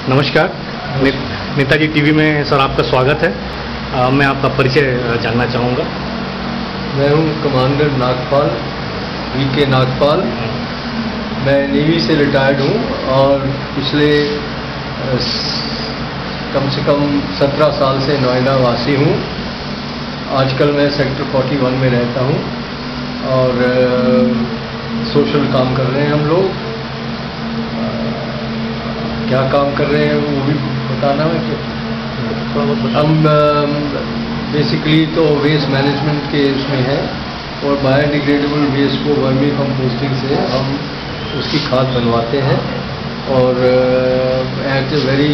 नमस्कार, नेताजी टीवी में सर आपका स्वागत है। मैं आपका परिचय जानना चाहूँगा। मैं हूँ कमांडर नागपाल, वीके नागपाल। मैं नेवी से रिटायर्ड हूँ और पिछले कम से कम 17 साल से नोएडा वासी हूँ। आजकल मैं सेक्टर 41 में रहता हूँ और सोशल काम कर रहे हैं हम लोग। क्या काम कर रहे हैं वो भी बताना है कि हम बेसिकली तो वेस्ट मैनेजमेंट के इसमें है और बायोडिग्रेडेबल वेस्ट को वर्मी कंपोस्टिंग से हम उसकी खाद बनवाते हैं और at a very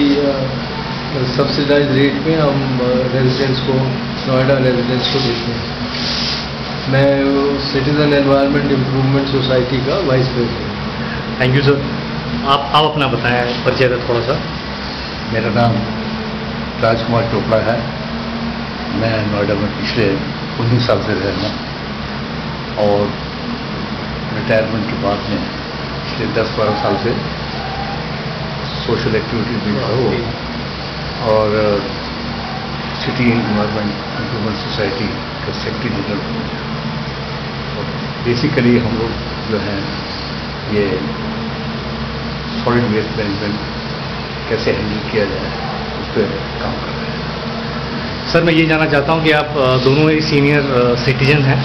subsidize rate में हम रेजिडेंट्स को, नोएडा रेजिडेंट्स को देते हैं। मैं सिटीजन एनवायरनमेंट इम्प्रूवमेंट सोसाइटी का vice president. Thank you sir. आप अपना बताएं, परिचय दें थोड़ा सा। मेरा नाम राजकुमार चोपड़ा है। मैं नोएडा में पिछले 19 साल से रह रहा हूँ और रिटायरमेंट के बाद में पिछले 10-12 साल से सोशल एक्टिविटी में हूँ और सिटी एनवायरनमेंट इम्प्रूवमेंट सोसाइटी का सेक्रेटरी जनरल हूँ। और बेसिकली हम लोग जो हैं ये सॉलिड वेस्ट मैनेजमेंट कैसे हैंडल किया जाए उस पर काम कर रहे हैं। सर मैं ये जानना चाहता हूँ कि आप दोनों ही सीनियर सिटीजन हैं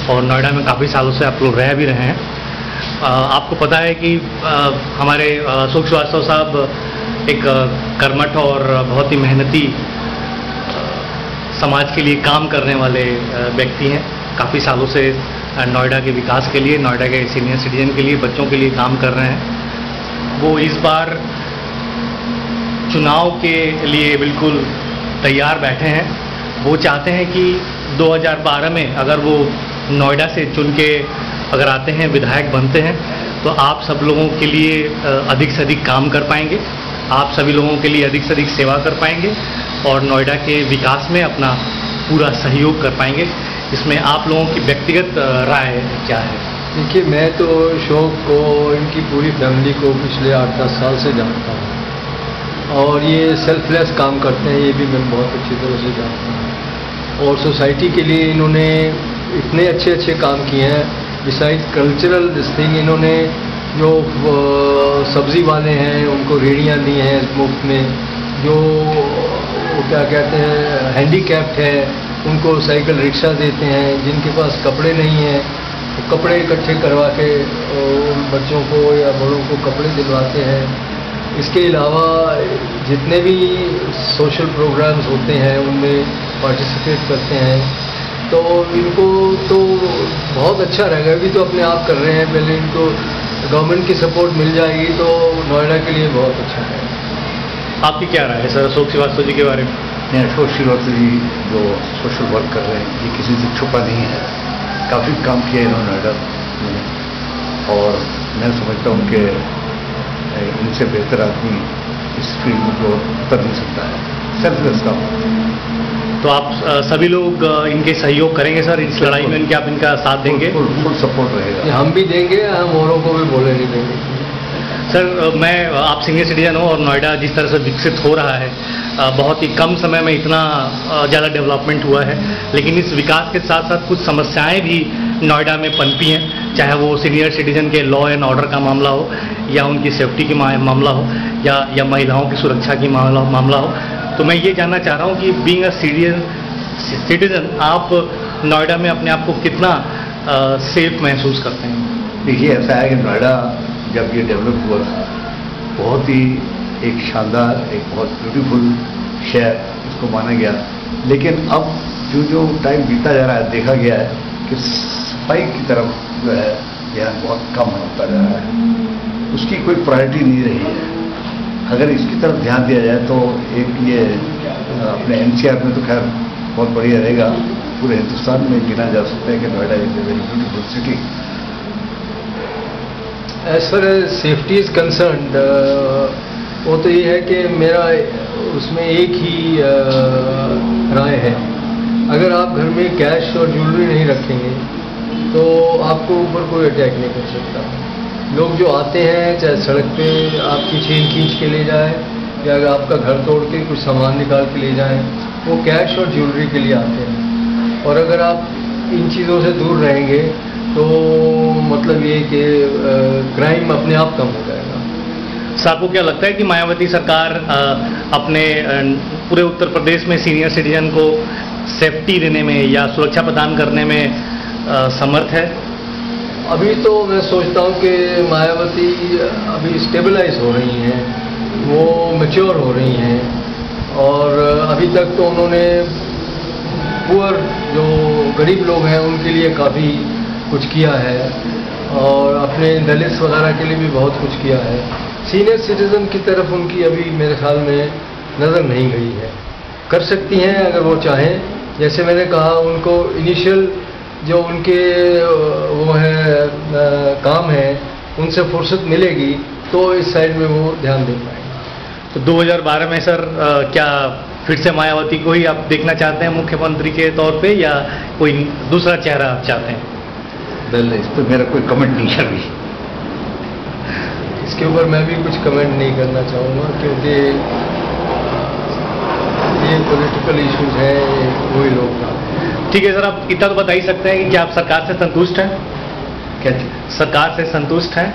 और नोएडा में काफ़ी सालों से आप लोग रह भी रहे हैं। आपको पता है कि हमारे सुख श्रीवास्तव साहब एक कर्मठ और बहुत ही मेहनती समाज के लिए काम करने वाले व्यक्ति हैं। काफ़ी सालों से नोएडा के विकास के लिए, नोएडा के सीनियर सिटीजन के लिए, बच्चों के लिए काम कर रहे हैं। वो इस बार चुनाव के लिए बिल्कुल तैयार बैठे हैं। वो चाहते हैं कि 2012 में अगर वो नोएडा से चुन के अगर आते हैं, विधायक बनते हैं, तो आप सब लोगों के लिए अधिक से अधिक काम कर पाएंगे, आप सभी लोगों के लिए अधिक से अधिक सेवा कर पाएंगे और नोएडा के विकास में अपना पूरा सहयोग कर पाएंगे। इसमें आप लोगों की व्यक्तिगत राय क्या है? देखिए, मैं तो अशोक को, इनकी पूरी फैमिली को पिछले 8-10 साल से जानता हूँ और ये सेल्फलेस काम करते हैं, ये भी मैं बहुत अच्छी तरह से जानता हूँ। और सोसाइटी के लिए इन्होंने इतने अच्छे अच्छे काम किए हैं। बिसाइड कल्चरल दिस थिंग, इन्होंने जो सब्जी वाले हैं उनको रेहड़ियाँ दी हैं मुफ्त में, जो क्या कहते हैं हैंडीकैप्ड है उनको साइकिल रिक्शा देते हैं, जिनके पास कपड़े नहीं हैं कपड़े इकट्ठे करवा के उन बच्चों को या बड़ों को कपड़े दिलवाते हैं। इसके अलावा जितने भी सोशल प्रोग्राम्स होते हैं उनमें पार्टिसिपेट करते हैं। तो इनको तो बहुत अच्छा रहेगा। अभी तो अपने आप कर रहे हैं, पहले इनको गवर्नमेंट की सपोर्ट मिल जाएगी तो नोएडा के लिए बहुत अच्छा है। आपकी क्या राय है सर अशोक श्रीवास्तव जी के बारे में? अशोक श्रीवास्तव जी जो सोशल वर्क कर रहे हैं ये किसी से छुपा नहीं है। काफ़ी काम किया इन्होंने नोएडा में और मैं समझता हूँ कि इनसे बेहतर आदमी इस फील्ड में तो उतर नहीं सकता है। सेल्फलेस काम। तो आप सभी लोग इनके सहयोग करेंगे सर इस लड़ाई में? इनके आप इनका साथ देंगे? फुल सपोर्ट रहेगा। हम भी देंगे, हम औरों को भी बोले नहीं देंगे। सर मैं आप सीनियर सिटीजन हो और नोएडा जिस तरह से विकसित हो रहा है, बहुत ही कम समय में इतना ज़्यादा डेवलपमेंट हुआ है, लेकिन इस विकास के साथ साथ कुछ समस्याएं भी नोएडा में पनपी हैं, चाहे वो सीनियर सिटीजन के लॉ एंड ऑर्डर का मामला हो या उनकी सेफ्टी की मामला हो या महिलाओं की सुरक्षा की मामला हो। तो मैं ये जानना चाह रहा हूँ कि बीइंग अ सिटीजन आप नोएडा में अपने आप को कितना सेफ महसूस करते हैं? देखिए, ऐसा है कि नोएडा जब ये डेवलप हुआ बहुत ही एक शानदार, एक बहुत ब्यूटीफुल शहर इसको माना गया, लेकिन अब जो टाइम बीता जा रहा है देखा गया है कि सफाई की तरफ जो है यह बहुत कम होता जा रहा है। उसकी कोई प्रायोरिटी नहीं रही है। अगर इसकी तरफ ध्यान दिया जाए तो एक ये अपने एनसीआर में तो खैर बहुत बढ़िया रहेगा, पूरे हिंदुस्तान में गिना जा सकता है कि Noida is a very beautiful city. As far as safety is concerned, वो तो ये है कि मेरा उसमें एक ही राय है। अगर आप घर में कैश और ज्वेलरी नहीं रखेंगे तो आपको ऊपर कोई अटैक नहीं कर सकता। लोग जो आते हैं चाहे सड़क पे आपकी चेन खींच के ले जाए या अगर आपका घर तोड़ के कुछ सामान निकाल के ले जाएं, वो कैश और ज्वेलरी के लिए आते हैं। और अगर आप इन चीज़ों से दूर रहेंगे तो मतलब ये कि क्राइम अपने आप कम हो जाएगा। सर, आपको क्या लगता है कि मायावती सरकार अपने पूरे उत्तर प्रदेश में सीनियर सिटीजन को सेफ्टी देने में या सुरक्षा प्रदान करने में समर्थ है? अभी तो मैं सोचता हूँ कि मायावती अभी स्टेबलाइज हो रही हैं, वो मैच्योर हो रही हैं। और अभी तक तो उन्होंने पुअर जो गरीब लोग हैं उनके लिए काफ़ी कुछ किया है और अपने दलित वगैरह के लिए भी बहुत कुछ किया है। सीनियर सिटीज़न की तरफ उनकी अभी मेरे ख्याल में नज़र नहीं गई है। कर सकती हैं अगर वो चाहें। जैसे मैंने कहा, उनको इनिशियल जो उनके वो है काम है, उनसे फुर्सत मिलेगी तो इस साइड में वो ध्यान दे पाएंगे। तो 2012 में सर क्या फिर से मायावती को ही आप देखना चाहते हैं मुख्यमंत्री के तौर पे, या कोई दूसरा चेहरा आप चाहते हैं? वेल, इस पर मेरा कोई कमेंट नहीं है अभी। इसके ऊपर मैं भी कुछ कमेंट नहीं करना चाहूँगा, क्योंकि ये पॉलिटिकल इश्यूज हैं, वही लोग। ठीक है सर, आप इतना तो बता ही सकते हैं कि क्या आप सरकार से संतुष्ट हैं? क्या सरकार से संतुष्ट हैं?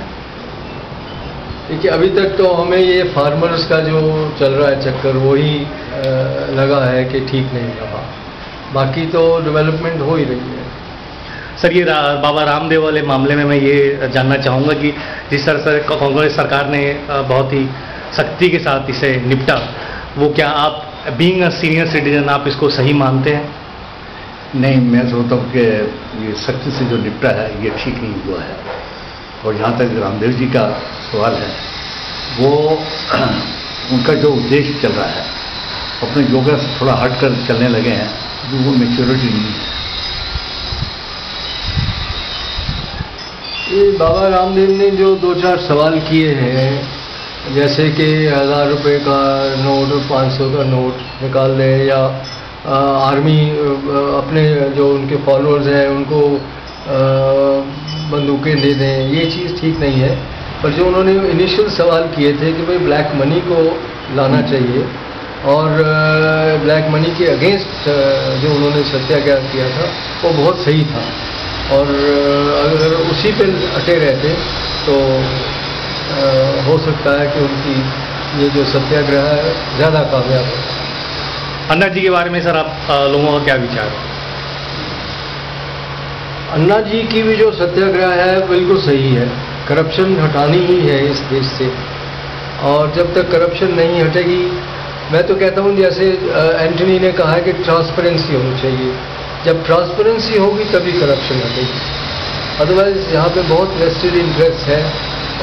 देखिए, अभी तक तो हमें ये फार्मर्स का जो चल रहा है चक्कर, वही लगा है कि ठीक नहीं रहा। बाकी तो डेवलपमेंट हो ही रही है। सर, ये बाबा रामदेव वाले मामले में मैं ये जानना चाहूँगा कि जिस तरह से कांग्रेस सरकार ने बहुत ही सख्ती के साथ इसे निपटा, वो क्या आप बीइंग अ सीनियर सिटीजन आप इसको सही मानते हैं? नहीं, मैं सोचता हूँ कि ये सख्ती से जो निपटा है ये ठीक नहीं हुआ है। और जहाँ तक रामदेव जी का सवाल है, वो उनका जो उद्देश्य चल रहा है, अपने योगा से थोड़ा हट कर चलने लगे हैं, जो वो मेच्योरिटी नहीं है। ये बाबा रामदेव ने जो 2-4 सवाल किए हैं, जैसे कि 1000 रुपये का नोट, 500 का नोट निकाल दें, या आर्मी अपने जो उनके फॉलोअर्स हैं उनको बंदूकें दे दें, ये चीज़ ठीक नहीं है। पर जो उन्होंने इनिशियल सवाल किए थे कि भाई ब्लैक मनी को लाना चाहिए, और ब्लैक मनी के अगेंस्ट जो उन्होंने सत्याग्रह किया था, वो बहुत सही था। और अगर उसी पे अटे रहते तो हो सकता है कि उनकी ये जो सत्याग्रह है ज़्यादा कामयाब हो। अन्ना जी के बारे में सर आप लोगों का क्या विचार है? अन्ना जी की भी जो सत्याग्रह है बिल्कुल सही है। करप्शन हटानी ही है इस देश से, और जब तक करप्शन नहीं हटेगी, मैं तो कहता हूँ जैसे एंटनी ने कहा है कि ट्रांसपेरेंसी होनी चाहिए। जब ट्रांसपेरेंसी होगी तभी करप्शन हटेगी। अदरवाइज यहाँ पे बहुत वेस्टेड इंटरेस्ट है,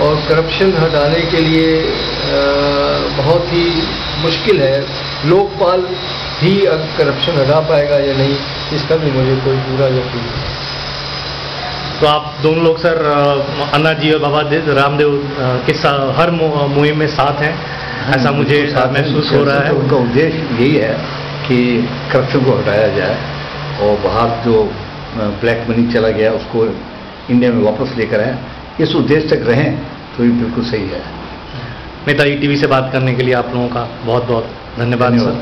और करप्शन हटाने के लिए बहुत ही मुश्किल है। लोकपाल भी अब करप्शन हटा पाएगा या नहीं, इसका भी मुझे कोई पूरा यकीन नहीं। तो आप दोनों लोग सर अन्ना जी और बाबा रामदेव के हर मुहिम में साथ हैं, ऐसा मुझे महसूस हो रहा है। उनका उद्देश्य यही है कि करप्शन को हटाया जाए, और बाहर जो ब्लैक मनी चला गया उसको इंडिया में वापस लेकर आए। इस उद्देश्य तक रहें तो ये बिल्कुल सही है। नेताजी टीवी से बात करने के लिए आप लोगों का बहुत बहुत धन्यवाद सर।